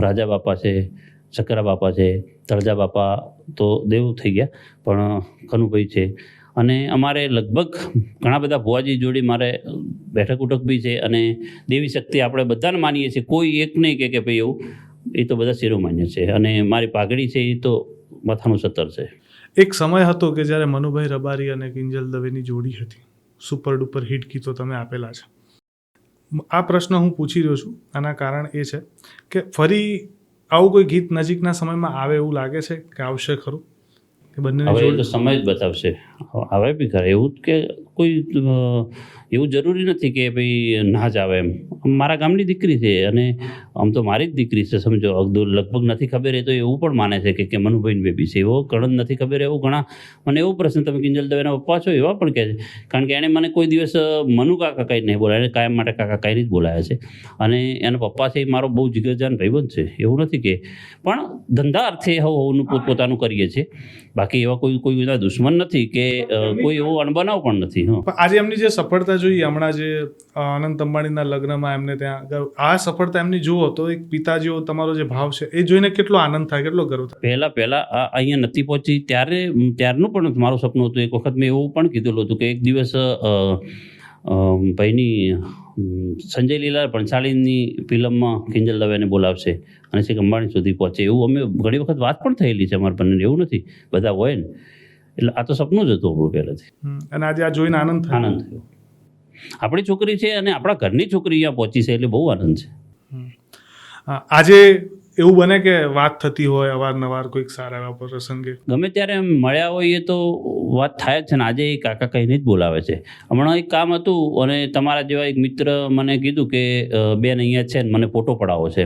રાજા બાપા છે, શકરા બાપા છે, તળજા બાપા તો દેવ થઈ ગયા, પણ કનુભાઈ છે. અને અમારે લગભગ ઘણા બધા ભુવાજી જોડે મારે બેઠક ઉઠક બી છે, અને દેવી શક્તિ આપણે બધાને માનીએ છીએ, કોઈ એક નહીં કે ભાઈ એવું. એ તો બધા શિરોમાન્ય છે. અને મારી પાઘડી છે એ તો માથાનું સત્તર છે. એક સમય હતો કે જ્યારે મનુભાઈ રબારી અને કિંજલ દવેની જોડી હતી, સુપર ડુપર હિટ ગીતો તમે આપેલા છે. આ પ્રશ્ન હું પૂછી રહ્યો છું, આના કારણ એ છે કે ફરી આવું કોઈ ગીત નજીકના સમયમાં આવે એવું લાગે છે કે આવશે ખરું? કે બંને હવે તો સમય જ બતાવશે. આવે બી ખરે એવું કે કોઈ એવું જરૂરી નથી કે ભાઈ ના જ આવે એમ. મારા ગામની દીકરી છે અને આમ તો મારી જ દીકરી છે સમજો. લગભગ નથી ખબર એ તો એવું પણ માને છે કે મનુભાઈની બેબી છે. એવો ઘણો નથી ખબર એવું ઘણા મને એવું પ્રશ્ન તમે કિંજલ દવેના પપ્પા છો એવા પણ કહે છે. કારણ કે એણે મને કોઈ દિવસ મનુ કાકા કંઈ નહીં બોલાય, એને કાયમ માટે કાકા કંઈ જ બોલાયા છે. અને એના પપ્પા છે એ મારો બહુ જીગરજાન ભાઈબંધ છે, એવું નથી કે. પણ ધંધા અર્થે હોવાનું પોતપોતાનું કરીએ છીએ. બાકી એવા કોઈ એના દુશ્મન નથી કે કોઈ એવો અણબનાવ પણ નથી. પણ આજે એમની જે સફળતા જોઈએ, હમણાં જે અનંત અંબાણીના લગ્નમાં એમને ત્યાં આ સફળતા એમની જુઓ તો એક પિતા જેવો તમારો જે ભાવ છે એ જોઈને કેટલો આનંદ થાય, કેટલો ગર્વ થાય. પહેલાં અહીંયા નથી પહોંચી ત્યારનું પણ મારું સપનું હતું. એક વખત મેં એવું પણ કીધેલું હતું કે એક દિવસ ભાઈની સંજય લીલા ભણસાળીની ફિલ્મમાં કિંજલ દવેને બોલાવશે અને છેક અંબાણી સુધી પહોંચે એવું અમે ઘણી વખત વાત પણ થયેલી છે અમારા બંને. એવું નથી બધા હોય ને, એટલે આ તો સપનું જ હતું આપણું પહેલાંથી. અને આજે આ જોઈને આનંદ થયો. આપણી છોકરી છે અને આપણા ઘરની છોકરી અહીંયા પહોંચી છે એટલે બહુ આનંદ છે. આજે એવું બને કે વાત થતી હોય અવારનવાર કોઈક સારા એવા પ્રસંગે, ગમે ત્યારે મળ્યા હોઈએ તો વાત થાય જ છે ને. આજે એ કાકા કહીને જ બોલાવે છે. હમણાં એક કામ હતું અને તમારા જેવા એક મિત્ર મને કીધું કે બેન અહીંયા છે ને મને ફોટો પડાવો છે.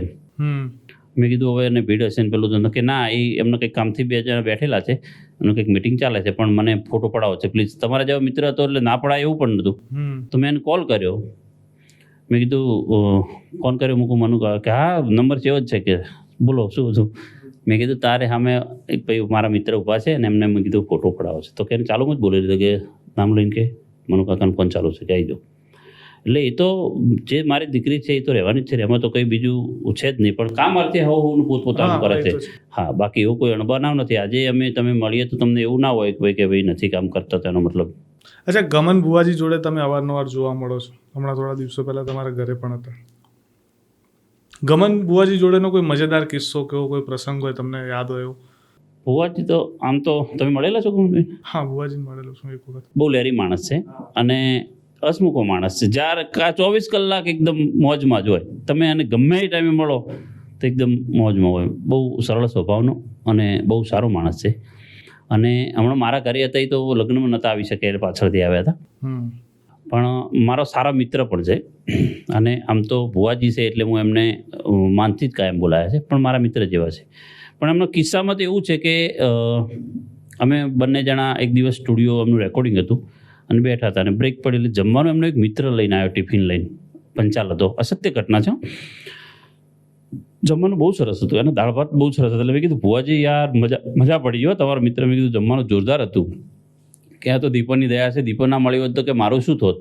મેં કીધું હવે એને ભીડ હશે ને પેલું તો કે ના, એ એમને કંઈક કામથી 2 જણા બેઠેલા છે, એનું કંઈક મિટિંગ ચાલે છે, પણ મને ફોટો પડાવો છે પ્લીઝ. તમારા જેવા મિત્ર હતો એટલે ના પડાય એવું પણ નહોતું. તો મેં એને કોલ કર્યો. મેં કીધું ફોન કર્યો મૂકું મનુ કે હા નંબર છે એવો જ છે કે બોલો શું છું. મેં કીધું તારે સામે એક ભાઈ મારા મિત્ર ઊભા છે ને એમને મેં કીધું ફોટો પડાવો છે. તો કે ચાલુ જ બોલી લીધું કે નામ લઈને કે મનુ કાકાનો ફોન ચાલુ છે કે આવી જાઓ. એટલે એ તો જે મારી દીકરી છે એ તો રહેવાની જ છે, એમાં તો કંઈ બીજું છે જ નહીં. પણ કામ અર્થે હું પોતપોતાનું કરે છે. હા, બાકી એવું કોઈ અણબનાવ નથી. આજે તમે મળીએ તો તમને એવું ના હોય કે ભાઈ નથી કામ કરતા તેનો મતલબ. અચ્છા, ગમન બુવાજી જોડે તમે અવારનવાર જોવા મળો છો. હમણાં થોડા દિવસો પહેલા તમારા ઘરે પણ હતા. ગમન બુવાજી જોડેનો કોઈ મજેદાર કિસ્સો કેવો કોઈ પ્રસંગ હોય તમને યાદ હોય એવું? બુવાજી તો આમ તો તમે મળેલા છો? હા, બુવાજી મળેલો છું એક વખત. બહુ લેરી માણસ છે અને હસમુખો માણસ છે. જ્યારે 24 કલાક એકદમ મોજમાં જ હોય. તમે એને ગમે એ ટાઈમે મળો તો એકદમ મોજમાં હોય. બહુ સરળ સ્વભાવનો અને બહુ સારો માણસ છે. અને હમણાં મારા ઘરે હતા એ તો લગ્નમાં નહોતા આવી શકે એટલે પાછળથી આવ્યા હતા. પણ મારો સારા મિત્ર પણ છે. અને આમ તો ભુવાજી છે એટલે હું એમને માનથી જ કાયમ બોલાયા છે, પણ મારા મિત્ર જેવા છે. પણ એમનો કિસ્સામાં તો એવું છે કે અમે બંને જણા એક દિવસ સ્ટુડિયો એમનું રેકોર્ડિંગ હતું અને બેઠા હતા અને બ્રેક પડી એટલે જમવાનું એમનો એક મિત્ર લઈને આવ્યો ટિફિન લઈને. પંચાલ હતો, અસત્ય ઘટના છે. જમવાનું બહુ સરસ હતું, એને દાળ ભાત બહુ સરસ હતા. એટલે મેં કીધું ભુવાજી યાર મજા પડી ગયો તમારો મિત્ર. મેં કીધું જમવાનું જોરદાર હતું. કે આ તો દીપનની દયા છે, દીપન ના મળી હોત તો કે મારું શું થોત.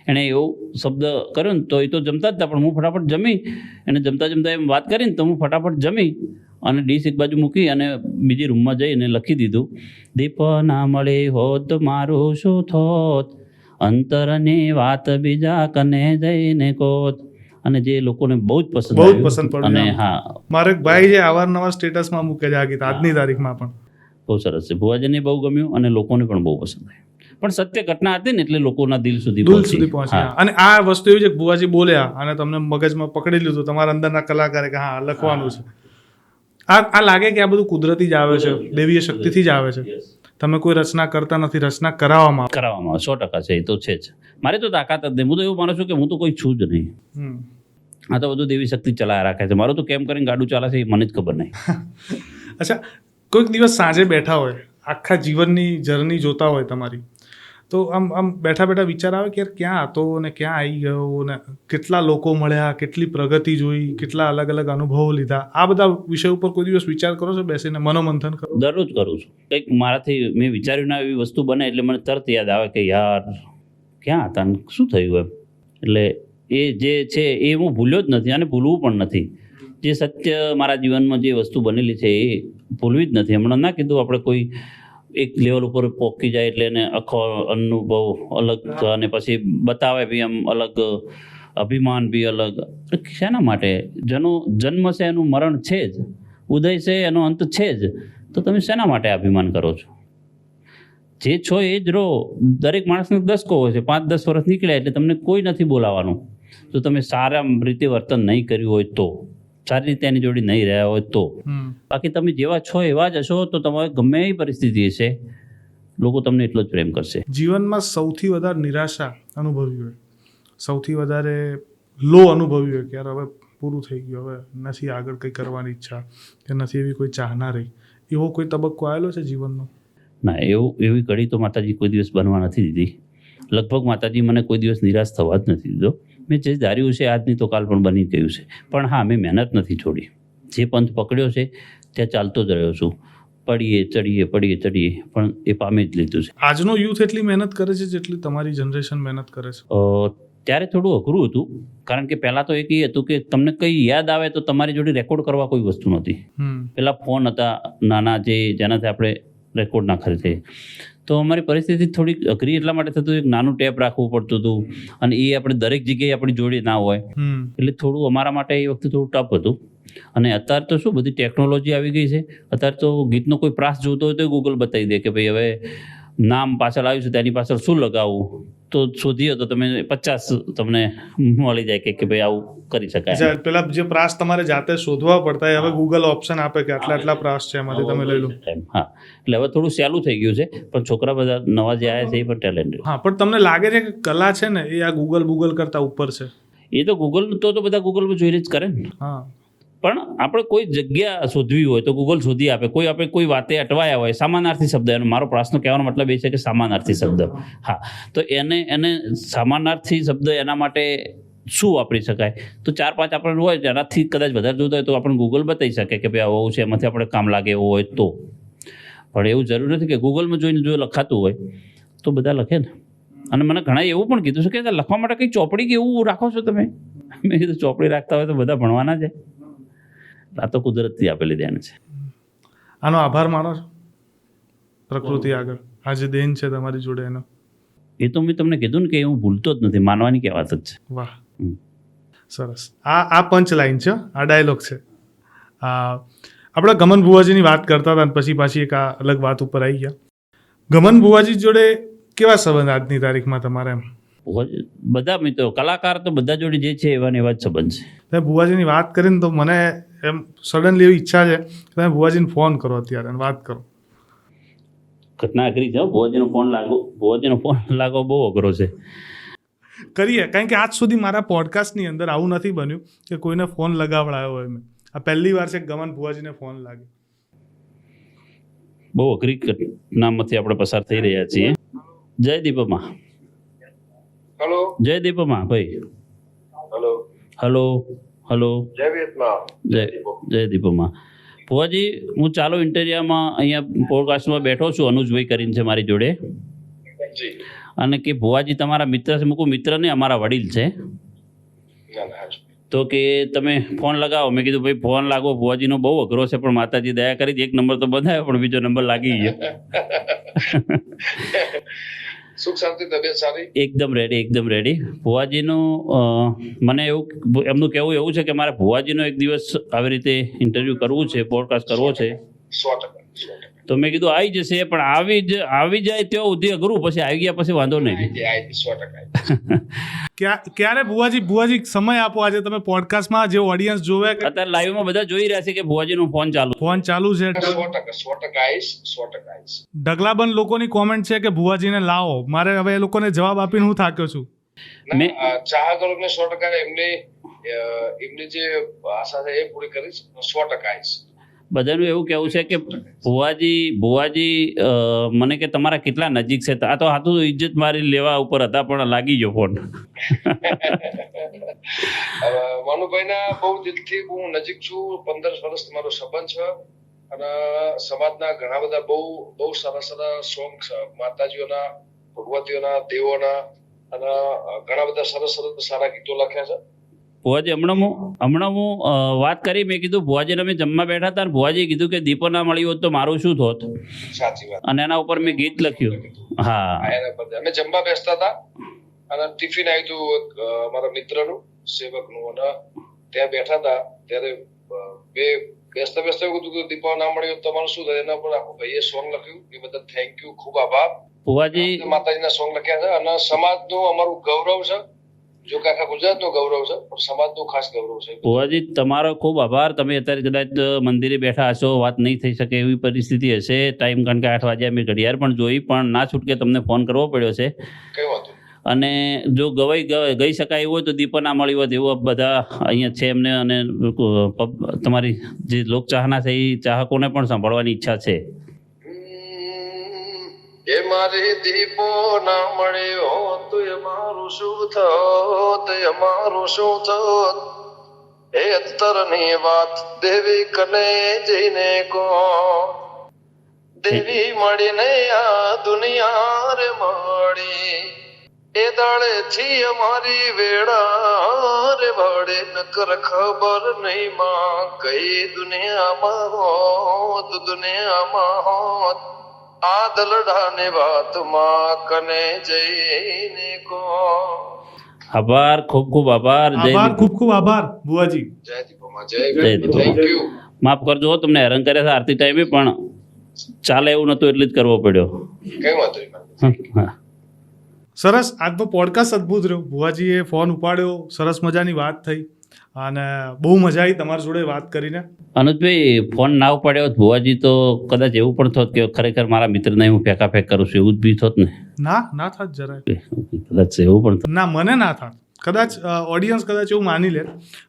એણે એવો શબ્દ કર્યો ને તો એ તો જમતા જ હતા, પણ હું ફટાફટ જમી. એને જમતા એમ વાત કરીને તો હું ફટાફટ જમી અને ડીશ એક બાજુ મૂકી અને બીજી રૂમમાં જઈને લખી દીધું, દીપ ના મળે હોત મારું શું થોત, અંતરની વાત બીજા કને જઈને કોત. અને જે લોકોને બહુ જ પસંદ પડ્યું. અને હા, મારો એક ભાઈ છે અવારનવાર સ્ટેટસમાં મૂકે છે આ ગીત આજની તારીખમાં પણ. બહુ સરસ છે. ભુવાજીને બહુ ગમ્યું અને લોકોને પણ બહુ પસંદ આવ્યું. પણ સત્ય ઘટના હતી ને એટલે લોકોના દિલ સુધી પહોંચી. અને આ વસ્તુ એવી છે કે ભુવાજી બોલ્યા અને તમને મગજમાં પકડી લીધું તમારા અંદરના કલાકારે કે હા લખવાનું છે. આ લાગે કે આ બધું કુદરતી જ આવે છે, દૈવીય શક્તિથી જ આવે છે. તમે કોઈ રચના કરતા નથી, રચના કરાવવામાં 100% છે. એ તો છે જ. મારે તો તાકાત જ નહીં. હું તો એવું માનું છું કે હું તો કોઈ છું જ નહીં. આ તો બધું દેવી શક્તિ ચલાવી રાખે છે. મારું તો કેમ કરીને ગાડું ચાલે છે એ મને જ ખબર નહીં. અચ્છા, કોઈક દિવસ સાંજે બેઠા હોય, આખા જીવનની જર્ની જોતા હોય તમારી, તો આમ બેઠા વિચાર આવે કે યાર ક્યાં હતો ને ક્યાં આવી ગયો ને કેટલા લોકો મળ્યા, કેટલી પ્રગતિ જોઈ, કેટલા અલગ અલગ અનુભવો લીધા. આ બધા વિષય ઉપર કોઈ દિવસ વિચાર કરો છો બેસીને, મનોમંથન કરો? દરરોજ કરું છું. કંઈક મારાથી મેં વિચાર્યું ના એવી વસ્તુ બને એટલે મને તરત યાદ આવે કે યાર ક્યાં હતા ને શું થયું એમ. એટલે એ જે છે એ હું ભૂલ્યો જ નથી અને ભૂલવું પણ નથી. જે સત્ય મારા જીવનમાં જે વસ્તુ બનેલી છે એ ભૂલવી જ નથી. હમણાં ના કીધું આપણે કોઈ એક લેવલ ઉપર પહોંચી જાય એટલે એને આખો અનુભવ અલગ અને પછી બતાવે બી આમ અલગ, અભિમાન બી અલગ. શેના માટે? જેનો જન્મ છે એનું મરણ છે જ, ઉદય છે એનો અંત છે જ, તો તમે શેના માટે અભિમાન કરો છો? જે છો એ જ રહો. દરેક માણસને દસકો હોય છે. 5-10 વર્ષ નીકળ્યા એટલે તમને કોઈ નથી બોલાવવાનું. જો તમે સારા રીતે વર્તન નહીં કર્યું હોય તો, સારી રીતે એની જોડે નહીં રહ્યા હોય તો. બાકી તમે જેવા છો એવા જ હશો તો તમારે ગમે એવી પરિસ્થિતિ હશે, લોકો તમને એટલો જ પ્રેમ કરશે. જીવનમાં સૌથી વધારે નિરાશા અનુભવી હોય, સૌથી વધારે લો અનુભવી હોય કે યાર હવે પૂરું થઈ ગયું, હવે નથી આગળ કંઈ કરવાની ઈચ્છા કે નથી એવી કોઈ ચાહના રહી, એવો કોઈ તબક્કો આવેલો છે જીવનનો? ના, એવી ઘડી તો માતાજી કોઈ દિવસ બનવા નથી દીધી. લગભગ માતાજી મને કોઈ દિવસ નિરાશ થવા જ નથી દીધો. મેં જે ધાર્યું છે આજની તો કાલ પણ બની ગયું છે. પણ હા, મેં મહેનત નથી છોડી. જે પંથ પકડ્યો છે ત્યાં ચાલતો જ રહ્યો છું. પડીએ ચડીએ પણ એ પામી જ લીધું છે. આજનો યુથ એટલી મહેનત કરે છે જેટલી તમારી જનરેશન મહેનત કરે છે? ત્યારે થોડું અઘરું હતું, કારણ કે પહેલાં તો એક એ હતું કે તમને કંઈ યાદ આવે તો તમારી જોડે રેકોર્ડ કરવા કોઈ વસ્તુ નહોતી. પહેલાં ફોન હતા નાના જેનાથી આપણે રેકોર્ડ ના ખરીદે. તો અમારી પરિસ્થિતિ થોડીક અઘરી એટલા માટે થતું એક નાનું ટેપ રાખવું પડતું હતું, અને એ આપણે દરેક જગ્યાએ આપણી જોડે ના હોય, એટલે થોડું અમારા માટે એ વખતે થોડું ટફ હતું. અને અત્યારે તો શું બધી ટેકનોલોજી આવી ગઈ છે. અત્યારે તો ગીતનો કોઈ પ્રાસ જોતો હોય તો ગૂગલ બતાવી દે કે ભાઈ હવે નામ પાછળ આવ્યું છે તેની પાછળ શું લગાવવું, તો શોધીએ તો તમે 50 તમને મળી જાય કે ભાઈ આવું કરી શકાય. પેલા જે પ્રાસ તમારે જાતે શોધવા પડતા હવે ગૂગલ ઓપ્શન આપે કે આટલા પ્રાસ છે એમાંથી તમે લઈ લો. હા, એટલે હવે થોડું સહેલું થઈ ગયું છે, પણ છોકરા બધા નવા જે આવ્યા છે એ પણ ટેલેન્ટેડ. હા, પણ તમને લાગે છે કે કલા છે ને એ આ ગૂગલ કરતા ઉપર છે? એ તો ગૂગલ તો બધા ગૂગલમાં જોઈને જ કરે ને. હા, પણ આપણે કોઈ જગ્યા શોધવી હોય તો ગૂગલ શોધી આપે. આપણે કોઈ વાતે અટવાયા હોય, સમાનાર્થી શબ્દ, એનો મારો પ્રશ્ન કહેવાનો મતલબ એ છે કે સમાનાર્થી શબ્દ. હા, તો એને સમાનાર્થી શબ્દ એના માટે શું વાપરી શકાય, તો 4-5 આપણને હોય એનાથી કદાચ વધારે જોતા હોય તો આપણને ગૂગલ બતાવી શકે કે ભાઈ આવું છે, એમાંથી આપણે કામ લાગે એવું હોય તો. પણ એવું જરૂર નથી કે ગૂગલમાં જોઈને જો લખાતું હોય તો બધા લખે ને. અને મને ઘણા એવું પણ કીધું છે કે લખવા માટે કંઈ ચોપડી કે એવું રાખો છો તમે? મેં કીધું ચોપડી રાખતા હોય તો બધા ભણવાના છે. આ તો કુદરતથી આપેલી દેન છે. આનો આભાર માનો છો પ્રકૃતિ આગળ, આ જે દેન છે તમારી જોડે એનો? એ તો મેં તમને કીધું ને કે હું ભૂલતો જ નથી, માનવાની કે વાત જ છે. વાહ, સરસ. આ પંચ લાઈન છે, આ ડાયલોગ છે. આપણે ગમન બુવાજીની વાત કરતા હતા અને પછી પાછી એક આ અલગ વાત ઉપર આવી ગયા. ગમન બુવાજી જોડે કેવા સંબંધ આજની તારીખમાં તમારે? એમ બધા મિત્રો કલાકાર તો બધા જોડે જે છે એવા ને એવા જ સંબંધ છે. તમે બુવાજીની વાત કરીને તો મને એમ સડનલી એવી ઈચ્છા છે કે તમે બુવાજીને ફોન કરો અત્યારે અને વાત કરો. ઘટના અઘરી છે. ભુવાજીનો ફોન લાગવો બહુ અઘરો છે. કરીએ, કારણ કે આજ સુધી મારા પોડકાસ્ટની અંદર આવું નથી બન્યું કે કોઈને ફોન લગાવડાયો હોય. મેં આ પહેલી વાર છે કે ગમન બુવાજીને ફોન લાગે. બહુ અઘરી ઘટનામાંથી આપણે પસાર થઈ રહ્યા છીએ. જય દીપમાં. હેલો, જય દીપમાં ભાઈ. Hello, hello hello. જય વિયતનામ. જય દીપમાં. ભુવાજી, હું ચાલો ઇન્ટરિયામાં અહીંયા પોડકાસ્ટમાં બેઠો છું. અનુજભાઈ કરીને છે મારી જોડે. જી. અને કે ભુવાજી તમારા મિત્ર છે. મૂકું મિત્ર ને અમારા વડીલ છે. તો કે તમે ફોન લગાવો. મેં કીધું ભાઈ ફોન લાગો ભુવાજીનો બહુ અઘરો છે, પણ માતાજી દયા કરી એક નંબર તો બંધાયો, પણ બીજો નંબર લાગી ગયો. સુખ શાંતિ, તબિયત સારી? એકદમ રેડી. ભુવાજીનું મને એમનું કહેવું એવું છે કે મારે ભુવાજીનો એક દિવસ આવી રીતે ઇન્ટરવ્યૂ કરવું છે, પોડકાસ્ટ કરવો છે. 100%. તો મેં કીધું આવી જશે, પણ આવી જાય ત્યાં સુધી અઘરું, પછી આવી ગયા પછી વાંધો નહીં. 100%. ક્યારે બુવાજી સમય આપો. આજે તમે પોડકાસ્ટમાં જે ઓડિયન્સ જોવે, અત્યારે લાઈવમાં બધા જોઈ રહ્યા છે કે ભુવાજીનો ફોન ચાલુ છે. 100% આવીશ. ઢગલાબંધ લોકોની કોમેન્ટ છે કે ભુવાજીને લાવો. મારે હવે એ લોકોને જવાબ આપીને હું થાક્યો છું. ચાહકોને 100% એમની જે આશા છે એ પૂરી કરીશ. 100% આવીશ. બધાનું એવું કહેવું છે કે ભુવાજી મને કે તમારા કેટલા નજીક છે. આ તો હાથું ઇજ્જત મારી લેવા ઉપર હતા, પણ લાગી ગયો ફોન. મનુભાઈના બહુ દિલથી હું નજીક છું. 15 વર્ષ મારો સંબંધ છે, અને સમાજના ઘણા બધા બહુ સારા સોંગ માતાજીઓના, ભગવતીઓના, દેવોના, અને ઘણા બધા સારા ગીતો લખ્યા છે. ભુવાજી, હમણાં હું વાત કરી. મેં કીધું ભુવાજીને અમે જમવા બેઠા હતા, અને ભુવાજીએ કીધું કે દીપો ના મળી હોત તો મારું શું થોત. સાચી વાત. અને એના ઉપર મેં ગીત લખ્યું. હા, અમે જમવા બેસતા હતા, અને ટિફિન આવ્યું હતું મારા મિત્રનું, સેવકનું, અને ત્યાં બેઠા હતા. ત્યારે બેસતા એવું કીધું કે દીપો ના મળી હોત તો તમારું શું થાય. એના પર આખું ભાઈએ સોંગ લખ્યું. એ બધા થેન્ક યુ, ખૂબ આભાર. ભુવાજી માતાજીના સોંગ લખ્યા છે, અને સમાજનું અમારું ગૌરવ છે. જો કે આખા ગુજરાતનું ગૌરવ છે પણ સમાજનું ખાસ ગૌરવ છે. ભુવાજી તમારો ખૂબ આભાર. તમે અત્યારે કદાચ મંદિરે બેઠા હશો, વાત નહીં થઈ શકે એવી પરિસ્થિતિ હશે ટાઈમ, કારણ કે 8 વાગ્યા મેં ઘડિયાળ પણ જોઈ, પણ ના છૂટકે તમને ફોન કરવો પડ્યો છે. કઈ વાંધો નહીં. અને જો ગઈ શકાય એવું હોય તો દીપો ના મળી હોય તેવું બધા અહીંયા છે એમને, અને તમારી જે લોકચાહના છે એ ચાહકોને પણ સાંભળવાની ઈચ્છા છે. એ મારે દીપો ના મળ્યો તો એ મારું શું થત, એ મારું શું થત, એ અત્તરની વાત દેવી કને જઈને કો. દેવી મળીને આ દુનિયા રે મળી, એ દાડે થી અમારી વેળા રે ભળે, નકર ખબર નહીં માં કઈ દુનિયામાં હોત, દુનિયામાં હોત. આ દલડાને વાતમાં કને જઈને કો. આભાર, ખૂબ ખૂબ આભાર. આભાર, ખૂબ ખૂબ આભાર ભુવાજી. જય દીપોમાં, જય જય દીપો. Thank you. માફ કરજો, તમને હેરાન કર્યા છે આરતી ટાઈમે, પણ ચાલે એવું નતું એટલે જ કરવો પડ્યો. કઈ વાંધો નહીં. હા. સરસ, આજનો પોડકાસ્ટ અદ્ભુત રહ્યો. ભુવાજીએ ફોન ઉપાડ્યો, સરસ મજાની વાત થઈ અને બહુ મજા આવી તમારી જોડે વાત કરીને. અનુજભાઈ, ફોન ના ઉપાડ્યો હોત ભુવાજી તો કદાચ એવું પણ થોત કે ખરેખર મારા મિત્રને હું ફેંકાફેંક કરું છું, એવું જ બી થોત ને. ના થાત જરાય. કદાચ એવું પણ થોત. ના, મને ના થાત. કદાચ ઓડિયન્સ કદાચ એવું માની લે,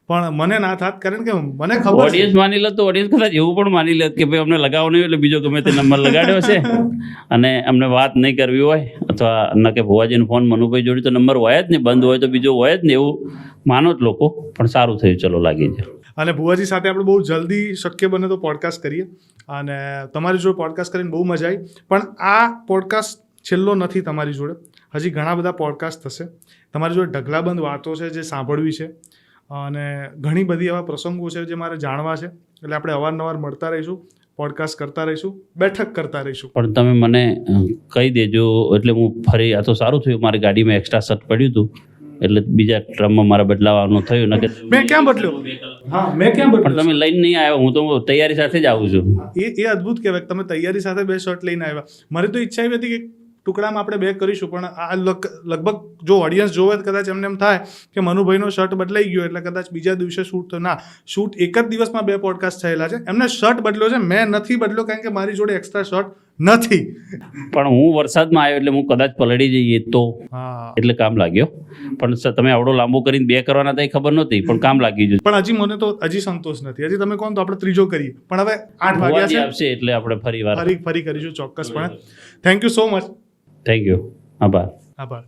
પણ મને ના થાત, કારણ કે મને ખબર છે. ઓડિયન્સ માની લે તો ઓડિયન્સ કદાચ એવું પણ માની લે કે ભાઈ અમને લગાવો નહીં એટલે બીજો ગમે તે નંબર લગાડ્યો છે અને અમને વાત નહીં કરવી હોય, અથવા ન કે ભુવાજીનો ફોન મનુભાઈ જોડે તો નંબર હોય જ નહીં, બંધ હોય તો બીજો હોય જ નહીં, એવું માનો જ લોકો. પણ સારું થયું, ચલો લાગી જાય. અને ભુવાજી સાથે આપણે બહુ જલ્દી શક્ય બને તો પોડકાસ્ટ કરીએ, અને તમારી જોડે પોડકાસ્ટ કરીને બહુ મજા આવી. પણ આ પોડકાસ્ટ છેલ્લો નથી તમારી જોડે, હજી ઘણા બધા પોડકાસ્ટ થશે. તમારી જોડે ઢગલાબંધ વાતો છે જે સાંભળવી છે, અને ઘણી બધી એવા પ્રસંગો છે જે મારે જાણવા છે. એટલે આપણે અવારનવાર મળતા રહીશું, પોડકાસ્ટ કરતા રહીશું, બેઠક કરતા રહીશું. પણ તમે મને કહી દેજો, એટલે હું ફરી, આ તો સારું થયું મારી ગાડીમાં એક્સ્ટ્રા શર્ટ પડ્યું હતું એટલે બીજા ટ્રમમાં મારે બદલાવાનું થયું. ને મેં ક્યાં બદલ્યો? હા, મેં ક્યાં પણ બદલ્યો? તમે લઈને નહીં આવ્યો, હું તો તૈયારી સાથે જ આવું છું. એ અદ્ભુત કહેવાય, તમે તૈયારી સાથે 2 શર્ટ લઈને આવ્યા. મારી તો ઈચ્છા એવી હતી કે ટુકડામાં આપણે 2 કરીશું, પણ આ લગભગ જો ઓડિયન્સ જોવે કદાચ એમને એમ થાય કે મનુભાઈનો શર્ટ બદલાઈ ગયો એટલે કદાચ બીજા દિવસે શૂટ તો ના, શૂટ એક જ દિવસમાં 2 પોડકાસ્ટ થયેલા છે. એમને શર્ટ બદલ્યો છે, મેં નથી બદલ્યો, કારણ કે મારી જોડે એક્સ્ટ્રા શર્ટ નથી. પણ હું વરસાદમાં આવ્યો એટલે હું કદાચ પલળી જઈએ તો એટલે કામ લાગ્યો. પણ તમે આવડો લાંબો કરીને 2 કરવાના તો ખબર નહોતી, પણ કામ લાગી ગયું. પણ હજી મને તો હજી સંતોષ નથી. હજી તમે કહો તો આપણે ત્રીજો કરીએ, પણ હવે 8 વાગ્યા છે, આવશે એટલે આપણે ફરી ફરી કરીશું ચોક્કસપણે. Thank you so much. Thank you. આભાર. આભાર.